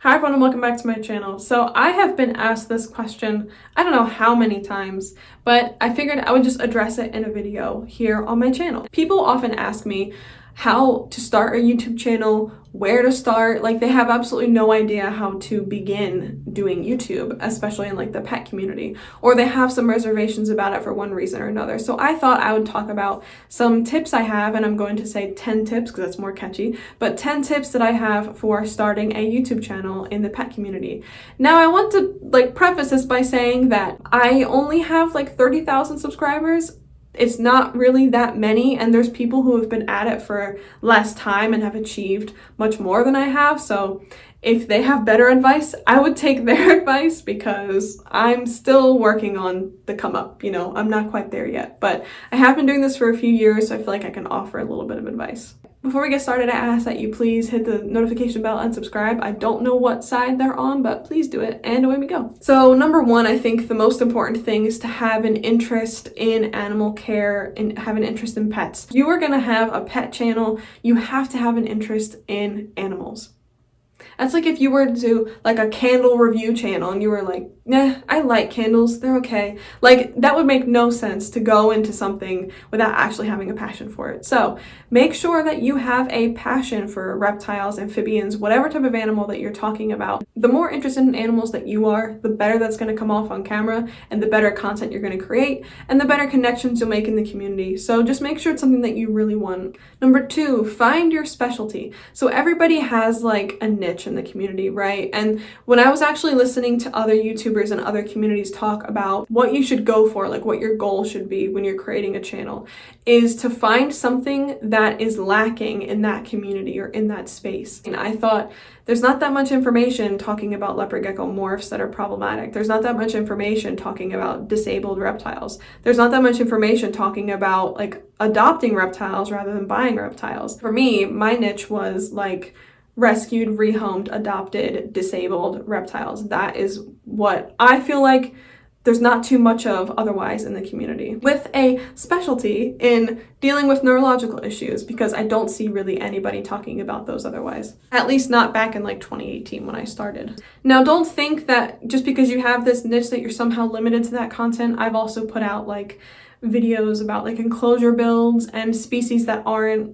Hi everyone and welcome back to my channel. So I have been asked this question, I don't know how many times, but I figured I would just address it in a video here on my channel. People often ask me how to start a YouTube channel, where to start, like they have absolutely no idea how to begin doing YouTube, especially in like the pet community, or they have some reservations about it for one reason or another. So I thought I would talk about some tips I have, and I'm going to say 10 tips because that's more catchy, but 10 tips that I have for starting a YouTube channel in the pet community. Now I want to preface this by saying that I only have 30,000 subscribers. It's not really that many, and there's people who have been at it for less time and have achieved much more than I have. So if they have better advice, I would take their advice because I'm still working on the come up, I'm not quite there yet, but I have been doing this for a few years, so I feel like I can offer a little bit of advice. Before we get started, I ask that you please hit the notification bell and subscribe. I don't know what side they're on, but please do it, and away we go. So number one, I think the most important thing is to have an interest in animal care and have an interest in pets. If you are gonna have a pet channel, you have to have an interest in animals. That's like if you were to do a candle review channel and you were like, nah, I like candles, they're okay. That would make no sense to go into something without actually having a passion for it. So make sure that you have a passion for reptiles, amphibians, whatever type of animal that you're talking about. The more interested in animals that you are, the better that's going to come off on camera and the better content you're going to create and the better connections you'll make in the community. So just make sure it's something that you really want. Number two, find your specialty. So everybody has a niche in the community, right? And when I was actually listening to other YouTubers and other communities talk about what you should go for, what your goal should be when you're creating a channel, is to find something that is lacking in that community or in that space. And I thought, there's not that much information talking about leopard gecko morphs that are problematic. There's not that much information talking about disabled reptiles. There's not that much information talking about adopting reptiles rather than buying reptiles. For me, my niche was rescued, rehomed, adopted, disabled reptiles. That is what I feel like there's not too much of otherwise in the community. With a specialty in dealing with neurological issues, because I don't see really anybody talking about those otherwise. At least not back in 2018 when I started. Now don't think that just because you have this niche that you're somehow limited to that content. I've also put out videos about enclosure builds and species that aren't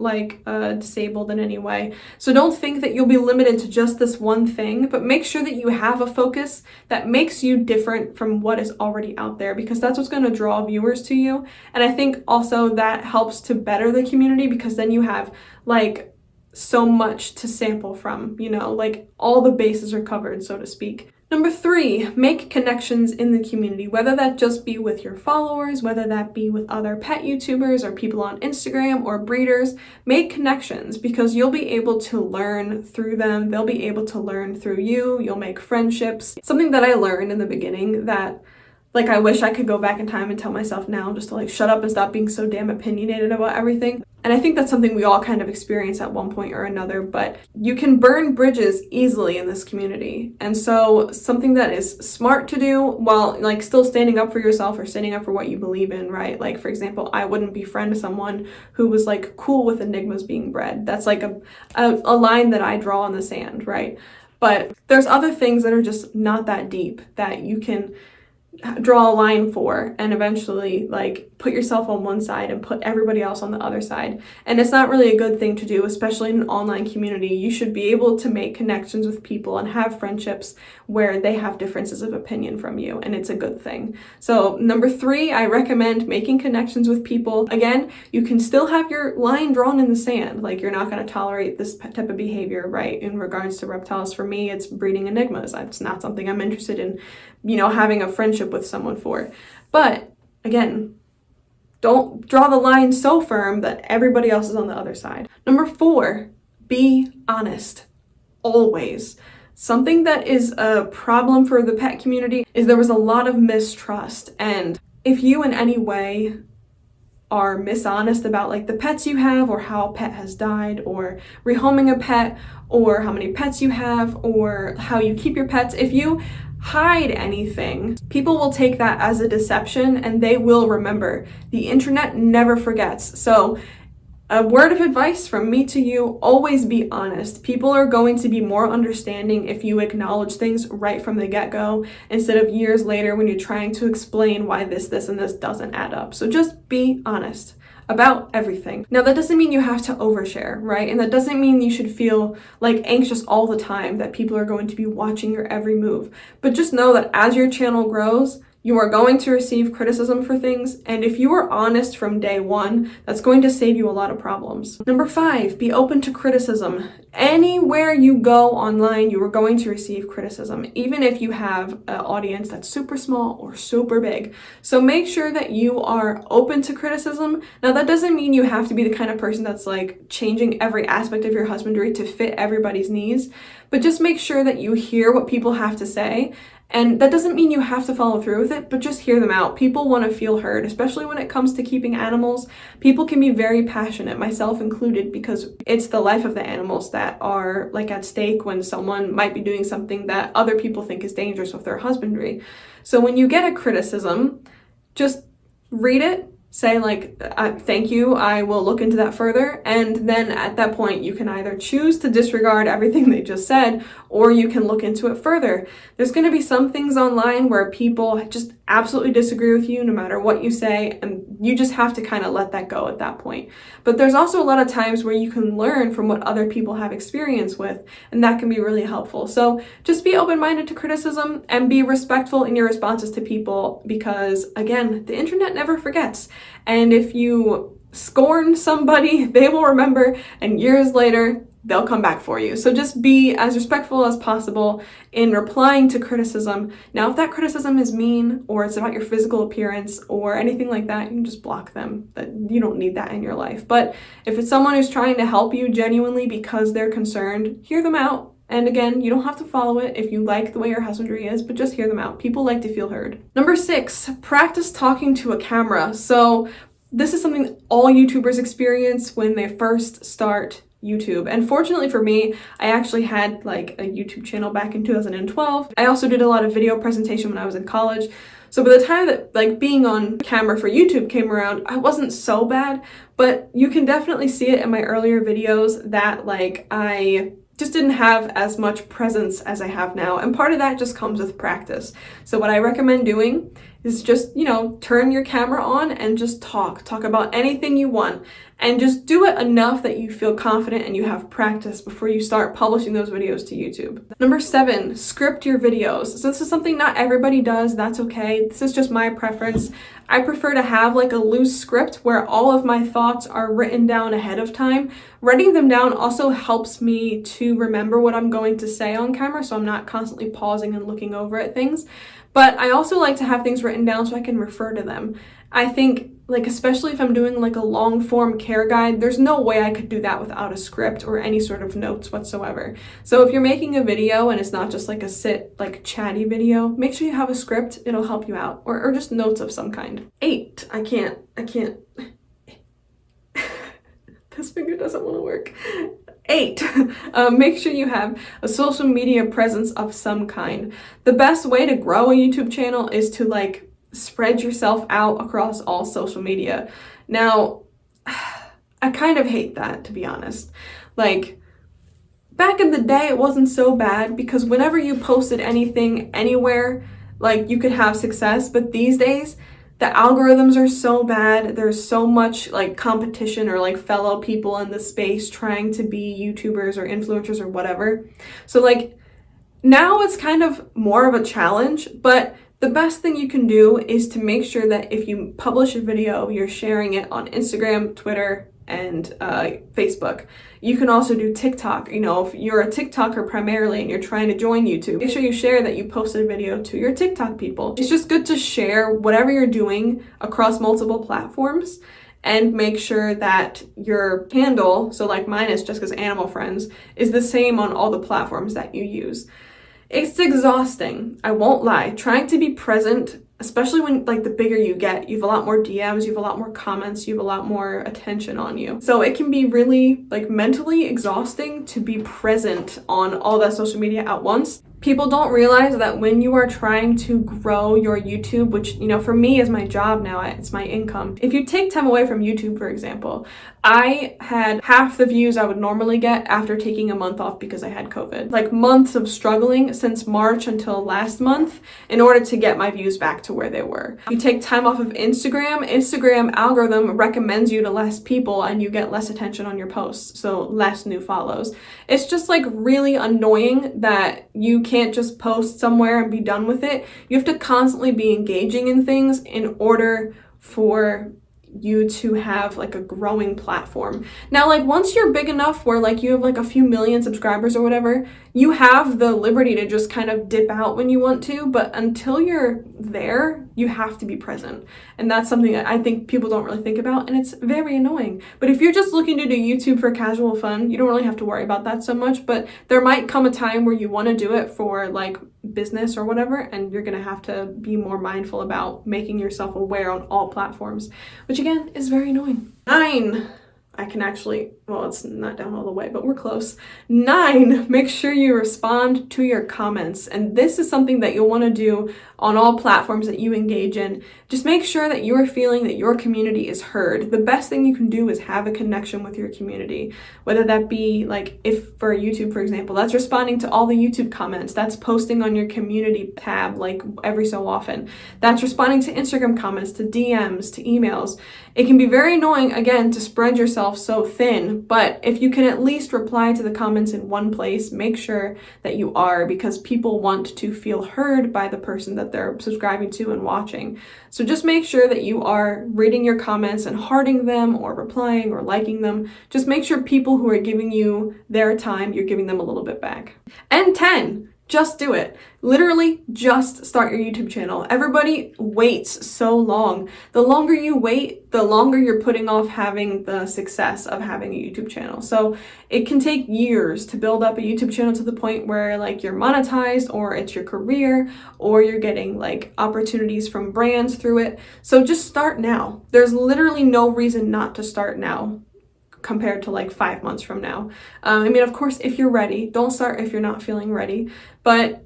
disabled in any way. So don't think that you'll be limited to just this one thing, but make sure that you have a focus that makes you different from what is already out there, because that's what's going to draw viewers to you. And I think also that helps to better the community, because then you have so much to sample from, all the bases are covered, so to speak. Number three, make connections in the community, whether that just be with your followers, whether that be with other pet YouTubers or people on Instagram or breeders. Make connections because you'll be able to learn through them. They'll be able to learn through you. You'll make friendships. Something that I learned in the beginning that I wish I could go back in time and tell myself now just to shut up and stop being so damn opinionated about everything. And I think that's something we all kind of experience at one point or another, but you can burn bridges easily in this community. And so something that is smart to do while still standing up for yourself or standing up for what you believe in, right? For example, I wouldn't befriend someone who was cool with enigmas being bred. That's a line that I draw in the sand, right? But there's other things that are just not that deep that you can draw a line for and eventually put yourself on one side and put everybody else on the other side. And it's not really a good thing to do, especially in an online community. You should be able to make connections with people and have friendships where they have differences of opinion from you, and it's a good thing. So number three, I recommend making connections with people. Again, you can still have your line drawn in the sand. You're not going to tolerate this type of behavior, right? In regards to reptiles, for me, it's breeding enigmas. It's not something I'm interested in, having a friendship with someone for. But again, don't draw the line so firm that everybody else is on the other side. Number four, be honest. Always. Something that is a problem for the pet community is there was a lot of mistrust. And if you in any way are dishonest about the pets you have or how a pet has died or rehoming a pet or how many pets you have or how you keep your pets, if you hide anything, people will take that as a deception and they will remember. The internet never forgets. So A word of advice from me to you, always be honest. People are going to be more understanding if you acknowledge things right from the get-go instead of years later when you're trying to explain why this, and this doesn't add up. So just be honest about everything. Now, that doesn't mean you have to overshare, right? And that doesn't mean you should feel like anxious all the time that people are going to be watching your every move. But just know that as your channel grows, you are going to receive criticism for things, and if you are honest from day one, that's going to save you a lot of problems. Number 5, be open to criticism. Anywhere you go online, you are going to receive criticism, even if you have an audience that's super small or super big. So make sure that you are open to criticism. Now, that doesn't mean you have to be the kind of person that's like changing every aspect of your husbandry to fit everybody's needs, but just make sure that you hear what people have to say. And that doesn't mean you have to follow through with it, but just hear them out. People want to feel heard, especially when it comes to keeping animals. People can be very passionate, myself included, because it's the life of the animals that are like at stake when someone might be doing something that other people think is dangerous with their husbandry. So when you get a criticism, just read it. Say like, thank you, I will look into that further. And then at that point, you can either choose to disregard everything they just said, or you can look into it further. There's going to be some things online where people just absolutely disagree with you no matter what you say, and you just have to kind of let that go at that point. But there's also a lot of times where you can learn from what other people have experience with, and that can be really helpful. So just be open-minded to criticism and be respectful in your responses to people, because again, the internet never forgets. And if you scorn somebody, they will remember, and years later, they'll come back for you. So just be as respectful as possible in replying to criticism. Now, if that criticism is mean, or it's about your physical appearance or anything like that, you can just block them. That you don't need that in your life. But if it's someone who's trying to help you genuinely because they're concerned, hear them out. And again, you don't have to follow it if you like the way your husbandry is, but just hear them out. People like to feel heard. Number 6, practice talking to a camera. So this is something all YouTubers experience when they first start YouTube. And fortunately for me, I actually had like a YouTube channel back in 2012. I also did a lot of video presentation when I was in college. So by the time that like being on camera for YouTube came around, I wasn't so bad, but you can definitely see it in my earlier videos that like I just didn't have as much presence as I have now. And part of that just comes with practice. So what I recommend doing is just, turn your camera on and just talk about anything you want. And just do it enough that you feel confident and you have practice before you start publishing those videos to YouTube. Number 7, script your videos. So this is something not everybody does, that's okay. This is just my preference. I prefer to have like a loose script where all of my thoughts are written down ahead of time. Writing them down also helps me to remember what I'm going to say on camera, so I'm not constantly pausing and looking over at things. But I also like to have things written down so I can refer to them. I think, like, especially if I'm doing like a long form care guide, there's no way I could do that without a script or any sort of notes whatsoever. So if you're making a video and it's not just like a chatty video, make sure you have a script. It'll help you out, or just notes of some kind. 8, I can't. This finger doesn't want to work. 8, make sure you have a social media presence of some kind. The best way to grow a YouTube channel is to like spread yourself out across all social media. Now, I kind of hate that, to be honest. Like, back in the day, it wasn't so bad because whenever you posted anything anywhere, like, you could have success. But these days, the algorithms are so bad. There's so much like competition or like fellow people in the space trying to be YouTubers or influencers or whatever. So like now it's kind of more of a challenge, but the best thing you can do is to make sure that if you publish a video, you're sharing it on Instagram, Twitter, and Facebook. You can also do TikTok. If you're a TikToker primarily and you're trying to join YouTube, make sure you share that you posted a video to your TikTok people. It's just good to share whatever you're doing across multiple platforms and make sure that your handle, so like mine is Jessica's Animal Friends, is the same on all the platforms that you use. It's exhausting, I won't lie. Trying to be present, especially when like the bigger you get, you have a lot more DMs, you have a lot more comments, you have a lot more attention on you. So it can be really like mentally exhausting to be present on all that social media at once. People don't realize that when you are trying to grow your YouTube, which, you know, for me is my job now, it's my income. If you take time away from YouTube, for example, I had half the views I would normally get after taking a month off because I had COVID. Like months of struggling since March until last month in order to get my views back to where they were. You take time off of Instagram algorithm recommends you to less people and you get less attention on your posts, so less new follows. It's just like really annoying that you can't just post somewhere and be done with it. You have to constantly be engaging in things in order for you to have like a growing platform. Now, like once you're big enough where like you have like a few million subscribers or whatever, you have the liberty to just kind of dip out when you want to, but until you're there, you have to be present. And that's something that I think people don't really think about, and it's very annoying. But if you're just looking to do YouTube for casual fun, you don't really have to worry about that so much, but there might come a time where you want to do it for like business or whatever, and you're gonna have to be more mindful about making yourself aware on all platforms, which again is very annoying. 9, I can actually, well, it's not down all the way, but we're close. 9, make sure you respond to your comments. And this is something that you'll want to do on all platforms that you engage in. Just make sure that you're feeling that your community is heard. The best thing you can do is have a connection with your community, whether that be like, if for YouTube, for example, that's responding to all the YouTube comments, that's posting on your community tab like every so often, that's responding to Instagram comments, to DMs, to emails. It can be very annoying, again, to spread yourself so thin, but if you can at least reply to the comments in one place, make sure that you are, because people want to feel heard by the person that they're subscribing to and watching. So just make sure that you are reading your comments and hearting them or replying or liking them. Just make sure people who are giving you their time, you're giving them a little bit back. And 10, just do it. Literally, just start your YouTube channel. Everybody waits so long. The longer you wait, the longer you're putting off having the success of having a YouTube channel. So it can take years to build up a YouTube channel to the point where like you're monetized, or it's your career, or you're getting like opportunities from brands through it. So just start now. There's literally no reason not to start now compared to like 5 months from now. I mean, of course, if you're ready, don't start if you're not feeling ready, but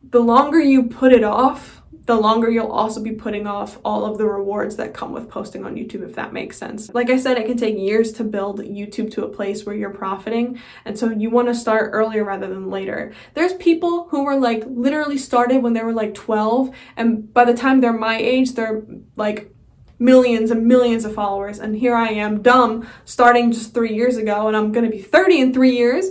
the longer you put it off, the longer you'll also be putting off all of the rewards that come with posting on YouTube, if that makes sense. Like I said, it can take years to build YouTube to a place where you're profiting, and so you want to start earlier rather than later. There's people who were like literally started when they were like 12, and by the time they're my age, they're like millions and millions of followers, and here I am, dumb, starting just 3 years ago, and I'm gonna be 30 in 3 years.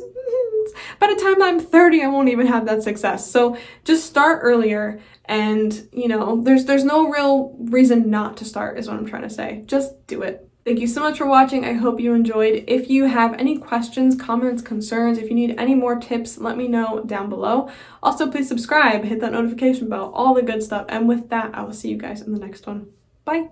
By the time I'm 30, I won't even have that success. So just start earlier, and you know, there's no real reason not to start, is what I'm trying to say. Just do it. Thank you so much for watching. I hope you enjoyed. If you have any questions, comments, concerns, if you need any more tips, let me know down below. Also, please subscribe, hit that notification bell, all the good stuff. And with that, I will see you guys in the next one. Bye.